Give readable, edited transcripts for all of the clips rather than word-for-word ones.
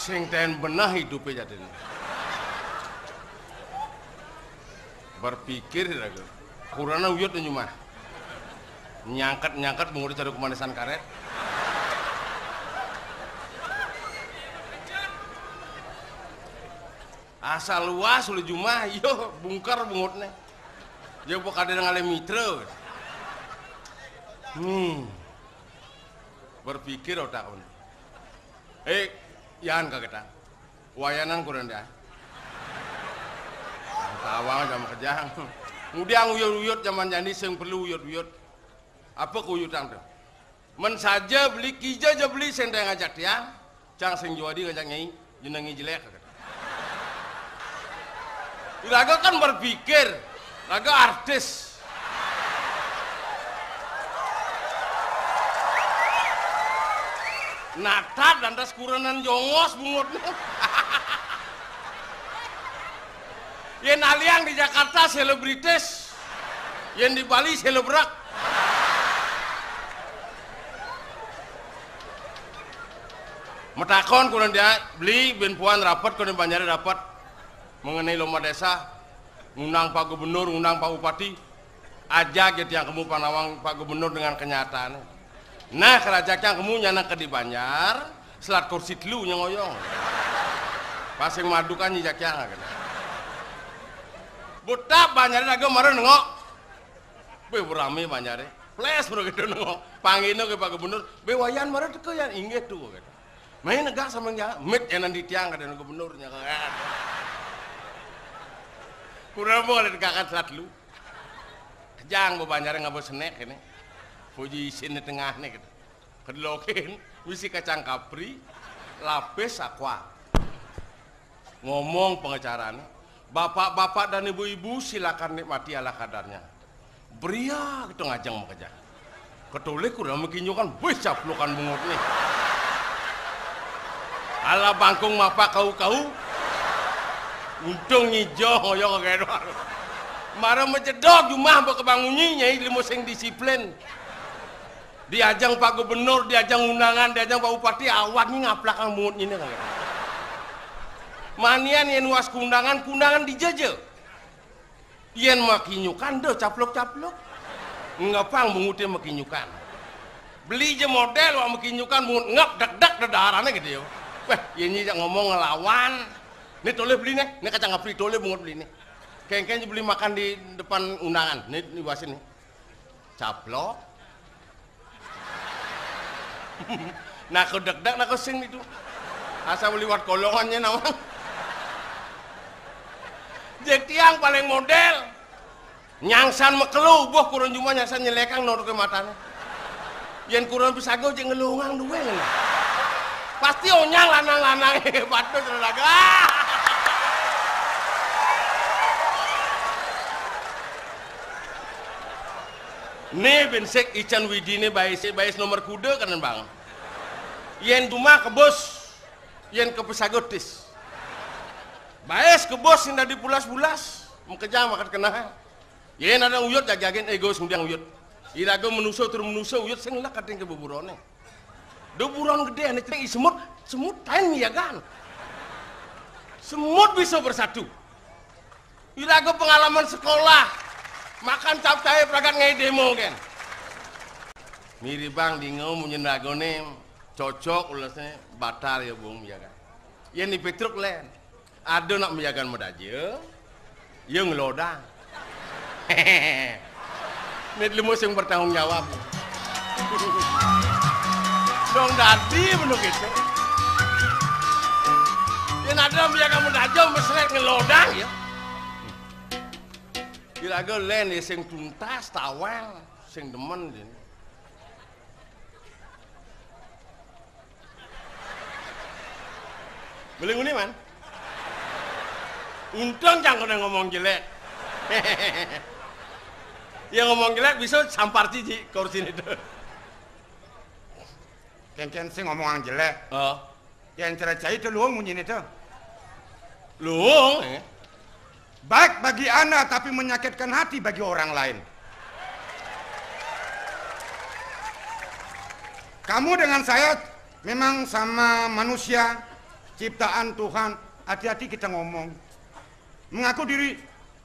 Sing ten benah hidupnya jadi. Berpikir raga. Kurana uyut nyumah. Nyangkat mengurus cari kemanisan karet. Asal luas oleh jumah, yo bungkar bungutnya. Dia bukan ada ngale mitra. Berpikir otak on. Yan kagak wayanan kurang dah. Tawang jam kejang. Kemudian uyut-uyut zaman jadi sing perlu uyut-uyut. Apa kuyutan tuh? Men saja beli kija aja beli sendeng ngajak dia. Cang sing juadi ngajak nyai jenengi jelek kagak. Raga kan berpikir, raga artis. Natat dan tas kuranan jongos bungutnya. Yen aliang di Jakarta selebritis, yen di Bali selebrak. Metakon kurang dia beli ben puan rapat kurang banyak dapat mengenai lomba desa, ngundang Pak Gubernur, ngundang Pak Bupati, ajak gitu yang kamu panawang Pak Gubernur dengan kenyataan. Nah kerajakan kamu nyana ke di Banjar, selat kursi telu ngoyong. Pasing madu kan nyijaknya kan. Buta Banjar lagi kemarin nengok, be berami Banjar, flash bro gitu nengok, panggilnya ke Pak Gubernur, be wayan kemarin tuh yang inget tuh kan. Main negak sama yang mit yang nanti tiang kata Gubernurnya kan. Kurang boleh degakan selat lu. Kejang bu Banjar nggak bosenek ini. Puji sini tengah nih gitu. Kedelokin misi kacang kapri, lapis aqua. Ngomong pengacaranya, bapak-bapak dan ibu-ibu silakan nikmati ala kadarnya. Beria gitu ngajang mau kerja. Ketulik udah mekinjukan, bisa pelukan bungut nih. Ala bangkung mapa kau-kau. Untung nyijo ngoyong kayak doang. Marah menjedok jumah mbak kebangunnya ilmu sing disiplin. Diajang Pak Gubernur, diajang undangan, diajang Pak Bupati, awaknya ngaplakang bungut ini kan. Manian yang was kundangan dijajah. Yen makinyukan deh caplok-caplok. Ngapang bungutnya makinyukan. Beli je model wak makinyukan bungut ngap dak-dak dadarannya gitu ya. Weh, ini ngomong ngelawan. Ini toleh beli nih, ini kacang kapri toleh bungut beli nih. Kayaknya beli makan di depan undangan. Ini buat sini. Caplok. Nah kau dak-dak nak kau sing itu. Asal liwat kolongannya nawang. Jek tiang paling model. Nyangsan mekelu boh kurang cuma nyangsan nyelekang nor ke matanya. Yen kurang bisa go jeng ngelungang duwe ngene. Pasti onyang lanang-lanang hebat tuh saudara. Nih bensek ican widine bais nomor kuda kan bang. Yen cuma ke bos, yen ke pesagotis. Baes ke bos yang di pulas-pulas, mengkejam makan kena. Yen ada uyut jagain ego sumbiang uyut. Irago menuso turun menuso uyut sing lah kating ke buburone. Do buron gede ane ceng semut tain ya kan. Semut bisa bersatu. Irago pengalaman sekolah. Makan capcay peragat ngai demo kan. Miri bang dingau munyenagone cocok ulasnya batal ya bung ya kan. Yen di Petruk len. Ada nak menjaga modaje. Ye ngelodang. Hehehe. Ini lemu sing bertanggung jawab. Dong dadi menung gitu. Yen ada menjaga modaje mesrek ngelodang ya. Kira-kira len sing tuntas tawang sing demen ini. Beli ngene man. Untung jangan kena ngomong jelek. Yang ngomong jelek bisa sampar cici kursi itu. Ken sing ngomong jelek. Oh. Yang cerai itu luang munyin itu. Luang baik bagi ana tapi menyakitkan hati bagi orang lain. Kamu dengan saya memang sama manusia, ciptaan Tuhan. Hati-hati kita ngomong. Mengaku diri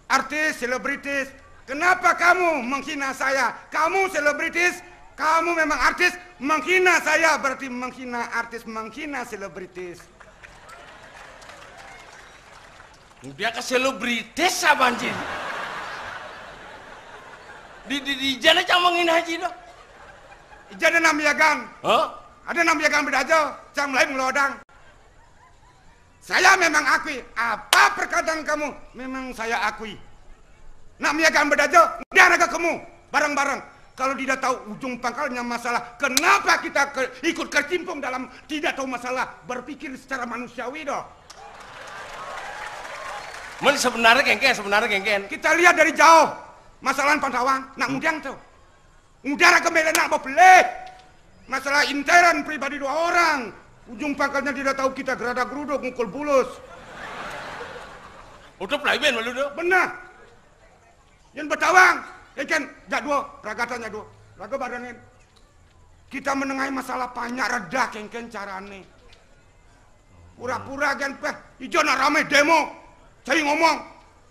artis, selebritis. Kenapa kamu menghina saya? Kamu selebritis, kamu memang artis, menghina saya berarti menghina artis, menghina selebritis. Dia ke selebritis apa anjir? Di jana cang menghina haji dah. Jadi nambiagan. Hah? Ada nambiagan bedajo, cang mulai melodang. Saya memang akui, apa perkataan kamu? Memang saya akui. Nak miagan bedajo, dia naga kamu, bareng-bareng. Kalau tidak tahu ujung pangkalnya masalah, kenapa kita ikut kecimpung dalam tidak tahu masalah, berpikir secara manusiawi doh. Sebenarnya kengken. Kita lihat dari jauh, masalah Pantawang, nak mudiang tuh. Udara kembali nak boleh. Masalah intern pribadi dua orang. Ujung pangkalnya tidak tahu kita gerada geruduk ngukul bulus. Udah pelayan malu tuh. Benar. Yang Betawang, kan jak dua, ragatannya dua. Raga badannya. Kita menengahi masalah banyak reda kengken carane. Pura-pura kan ijo nak ramai demo. Saya ngomong,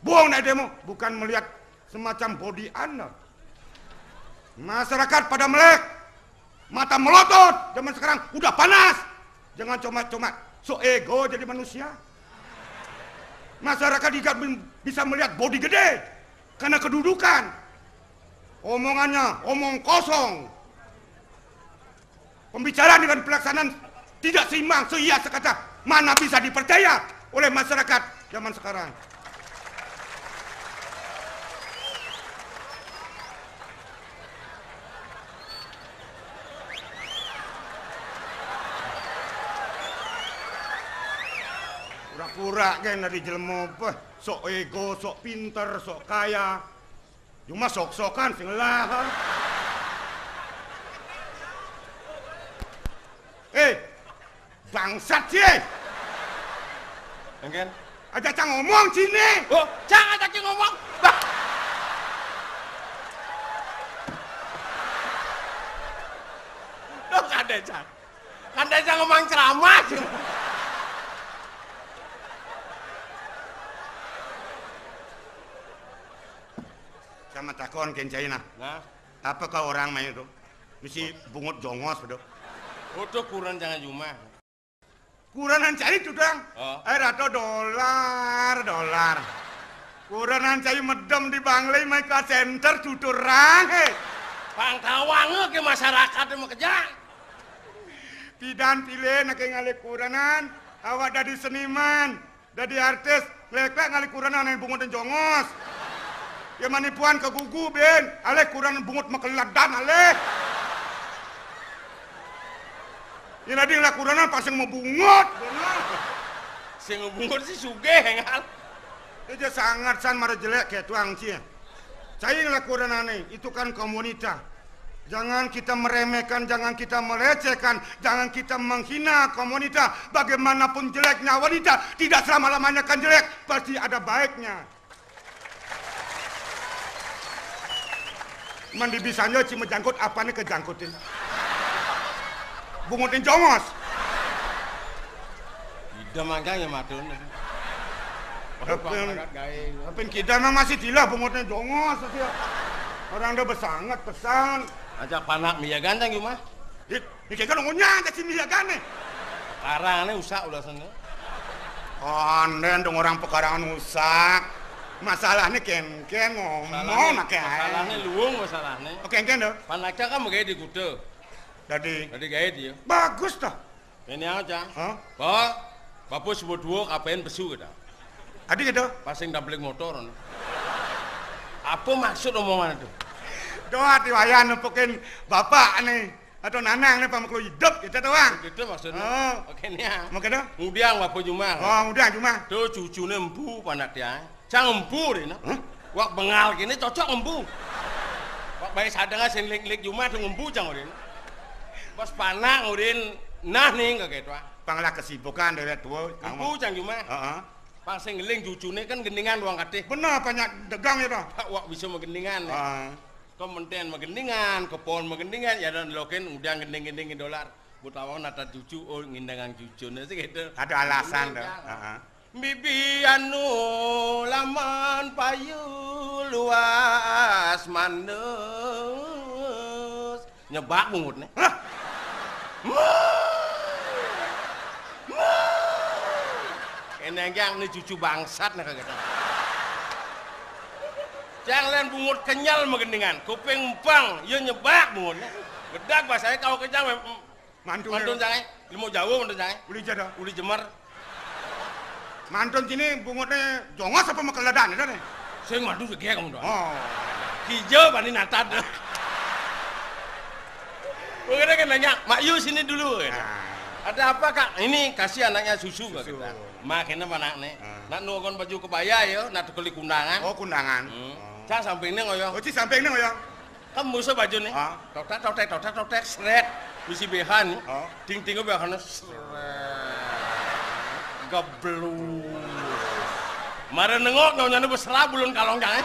bohong naik demo, bukan melihat semacam body anda. Masyarakat pada melek, mata melotot. Zaman sekarang udah panas. Jangan cuma-cuma so ego jadi manusia. Masyarakat juga bisa melihat body gede karena kedudukan. Omongannya omong kosong. Pembicaraan dengan pelaksanaan tidak seimbang, seia sekata. Mana bisa dipercaya oleh masyarakat zaman sekarang. Pura-pura kan dari jelmo sok ego, sok pinter, sok kaya. Cuma sok-sokan sing lah. Bangsat sih. Kengken. Ada cang ngomong sini. Oh, jangan ada ngomong. Bah. Loh, kan ada ngomong ceramah. Sama takon kencaina. Nah, Apa kau orang main itu? Mesti bungut jongos bedo. udah kurang jangan cuma. Kuranan cari tuh dong. Oh. Rato dolar. Kuranan cari medem di Banglai Mega Center tuturang. Pangtawang ke masyarakat mau kerja. Pidan pilih nak ngalih kuranan. Awak dari seniman, dari artis, lek ngalih kuranan yang bungut dan jongos. Ya manipuan ke gugu ben, aleh kuranan bungut makeladan aleh. Ini nanti lah kuranan pasang mau bungut. Sing bungut si sugih ngal. Itu sangat marah jelek kayak tuang sih. Saya lah kuranan itu kan komunitas. Jangan kita meremehkan, jangan kita melecehkan, jangan kita menghina komunitas. Bagaimanapun jeleknya wanita, tidak selama-lamanya kan jelek, pasti ada baiknya. Mandi bisanya cuma jangkut apa nih kejangkutin. Bungutin jongos. Tidak makanya matun. Apa kita memang masih dilah bungutnya jongos. Orang udah bersangat pesan. Ajak panak Mia ganteng cuma. Ini kayak kan ngunyah ke sini ya kan nih. Karangane usak ulah sana. Onden dong orang pekarangan usak. Masalahnya ken ngomong nak masalahnya luung masalahnya. Oke ken dong. Panaknya kan mau di kuda. Jadi gaya dia. bagus dah. Ini aja. Hah? Bapak sebut dua kapain besu kita. Adik gitu. Pasing dabling motor. Apa maksud omongan itu? Doa diwayan nempukin bapak nih atau nanang nih pamaklu hidup gitu doang. Itu maksudnya. Oh. Oke nih ya. Mungkin dah. Kemudian bapak cuma. Oh, udah cuma. Tuh cucunya empu panak dia. Cang empu deh, nah. Wak bengal gini cocok empu. Wak bayi sadangnya sen lik cuma tuh empu cang urin. Pas panak urin nah nih nggak gitu. Panglah kesibukan dari tua. Empu cang cuma. Pas sing ngeling cucunya kan gendingan doang katih. Benar banyak dagang ya dah. Wak bisa magendingan. Kementen magendingan, kepon magendingan, ya dan loken udah gending-gendingin dolar. Butawang nata cucu, oh ngindangang cucune sih gitu. Ada alasan tuh. Bibi anu laman payu luas manus nyebak bungut nih. Kene yang nih cucu bangsat nih kagak. Jangan bungut kenyal megendingan, kuping empang, ya nyebak bungutnya. Gedak bahasanya kau kenyal mantun jangan, mau jauh mantun jangan. Uli jada, uli jemar. Mantun sini bungutnya jongos apa makeledan itu nih? Saya mantun segera kamu doang. Oh, hijau bani natat. Mungkin kan nanya, Mak Yu sini dulu. Ada apa kak? Ini kasih anaknya susu kak kita. Makinnya mana nih? Nak nugon baju kebaya yo, nak tekeli kundangan. Oh kundangan. Cang sampingnya ngoyong. Oh ci sampingnya ngoyong. Kamu musuh baju nih. Totek, seret. Misi behan nih. Ting-tingnya behan seret. Geblus. Mare nengok nyonya nih besra bulun kalong jangan.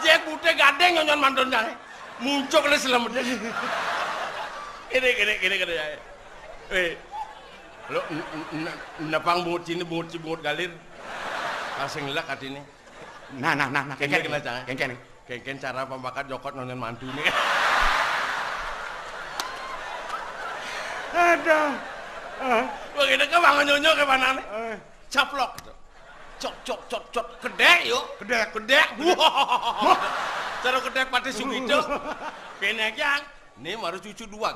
Jek putih gadeng nyonya mantun jangan. Muncul le selamat. Gini ya. Lo napang bungut sini bungut galir. Kasih ngelak hati ini. Nah. Kengken kena jangan. Kengken cara pembakat jokot nonton mantu ini. Aduh. Begitu ke bangun nyonyo ke mana nih? Caplok. Cok. Kedek yuk. Kedek. Wah. Cara kedek pati Sugito. Kene yang. Ini baru cucu dua.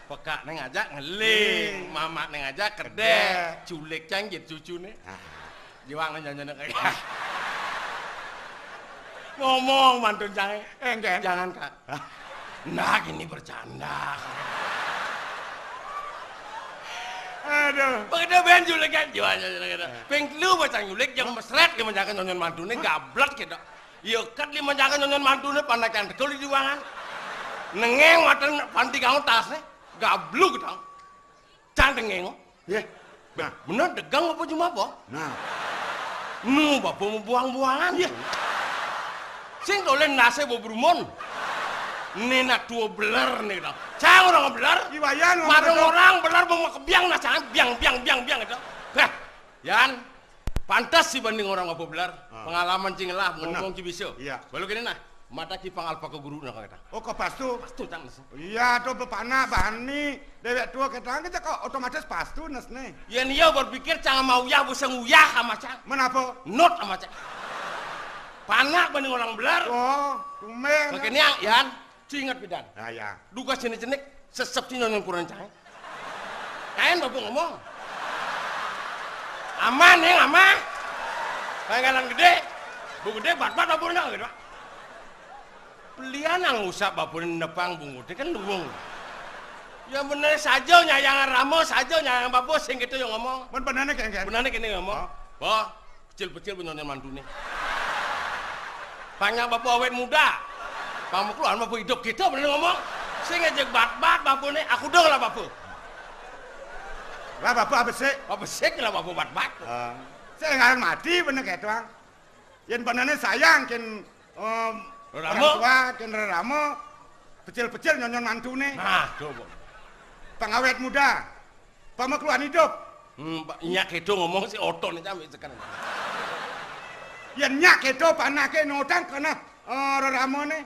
Peka neng ngajak ngeling, mama neng ngajak kedek, culik canggit cucu nih. Jiwang nanya kayak. Ngomong mantun jangan. Jangan kak. Nah ini bercanda. Aduh. Begitu ben culik kan jiwanya. Penglu baca nyulik yang mesret lima jangan nonyon mantune gablat gitu. Yokat lima jangan nonyon mantune pandakan tekul di ruangan. Nengeng matan panti kamu tasnya. Gabluk dong. Cantik ngeng. Ya. Nah, bener degang apa cuma apa? Nah. Bapak mau buang-buangan. Ya. Sing dolen nase bawa berumon. Nenak tua beler nih dong. Cang orang beler. Iwayan marung orang beler mau kebiang nah jangan biang itu. Nah, Yan. Pantas sih banding orang apa beler. Pengalaman cinglah ngomong cibiso. Iya. Baru gini nah. Mata kipang alpa ke guru nak kata. Oh kok pastu? Pastu cang nes. Iya tuh bapakna bahani dewek tua kita kok otomatis pastu nes nih. Ya dia berpikir cang mau uyah buseng uyah sama cang. Menapa? Not sama cang. Panak banding orang belar. Oh, tumen. Begini Yan, cingat bidan. Ya. Duga cenik-cenik sesep yang kurang cang. Kain bapak ngomong. Aman ya aman. Penggalan gede. Bu gede bat-bat bapak nak gitu. Pelian ang usap bapun nepang bungut kan luwung. Ya bener saja nyayang ramo saja nyayang bapak sing gitu yang ngomong. Benarnya kayak Benarnya ngomong. Bah, kecil-kecil benyonya mantune. Panjang bapak awet muda. Kamu keluar bapak hidup kita bener ngomong. Sing ngejek bat-bat bapune aku dong lah bapak. Lah bapak apa sih lah bapak bat-bat. Saya ngarang mati bener kayak tuang. Yang benarnya sayang kan orang tua, kendera ramo, pecil-pecil nyon mantune. Nah, coba. Pengawet muda, pemekluan hidup. Nyak itu ngomong si otot nih sampai sekarang. Ya nyak itu panake nodang karena ramo nih.